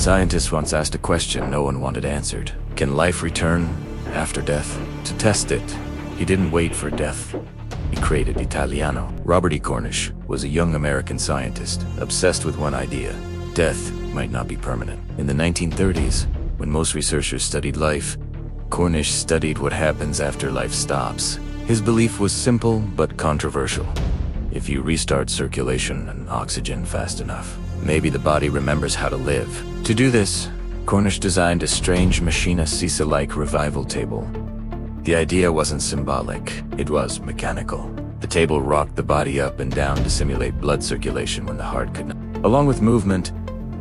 Scientists once asked a question no one wanted answered. Can life return after death? To test it, he didn't wait for death. He created Italiano. Robert E. Cornish was a young American scientist, obsessed with one idea: death might not be permanent. In the 1930s, when most researchers studied life, Cornish studied what happens after life stops. His belief was simple but controversial. If you restart circulation and oxygen fast enough, maybe the body remembers how to live. To do this, Cornish designed a strange machine, seesaw-like revival table. The idea wasn't symbolic, it was mechanical. The table rocked the body up and down to simulate blood circulation when the heart could not. Along with movement,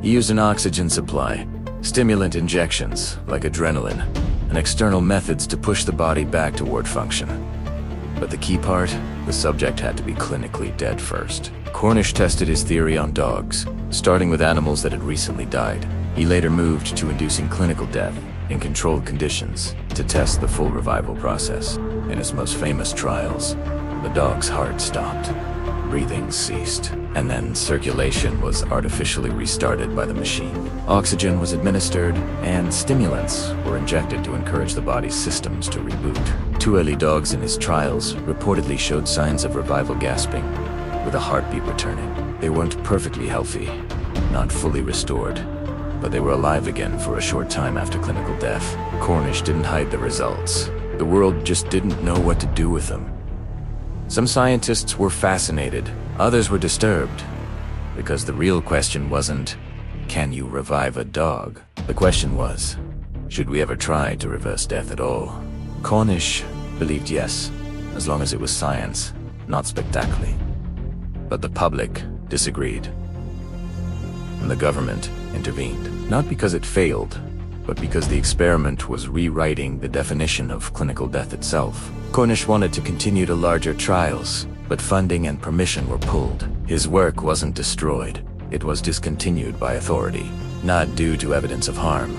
he used an oxygen supply, stimulant injections, like adrenaline, and external methods to push the body back toward function. But the key part, the subject had to be clinically dead first. Cornish tested his theory on dogs, starting with animals that had recently died. He later moved to inducing clinical death in controlled conditions to test the full revival process. In his most famous trials, the dog's heart stopped, breathing ceased, and then circulation was artificially restarted by the machine. Oxygen was administered, and stimulants were injected to encourage the body's systems to reboot. Two early dogs in his trials reportedly showed signs of revival gasping, with a heartbeat returning. They weren't perfectly healthy, not fully restored, but they were alive again for a short time after clinical death. Cornish didn't hide the results. The world just didn't know what to do with them. Some scientists were fascinated, others were disturbed, because the real question wasn't, can you revive a dog? The question was, should we ever try to reverse death at all? Cornish believed yes, as long as it was science, not spectacularly. But the public disagreed, and the government intervened. Not because it failed, but because the experiment was rewriting the definition of clinical death itself. Cornish wanted to continue to larger trials, but funding and permission were pulled. His work wasn't destroyed, it was discontinued by authority, not due to evidence of harm,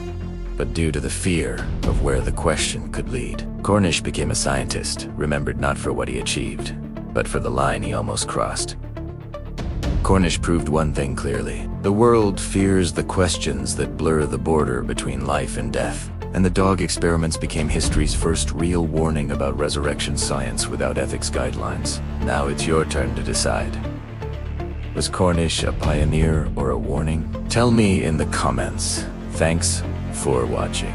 but due to the fear of where the question could lead. Cornish became a scientist, remembered not for what he achieved, but for the line he almost crossed. Cornish proved one thing clearly: the world fears the questions that blur the border between life and death. And the dog experiments became history's first real warning about resurrection science without ethics guidelines. Now it's your turn to decide. Was Cornish a pioneer or a warning? Tell me in the comments. Thanks for watching.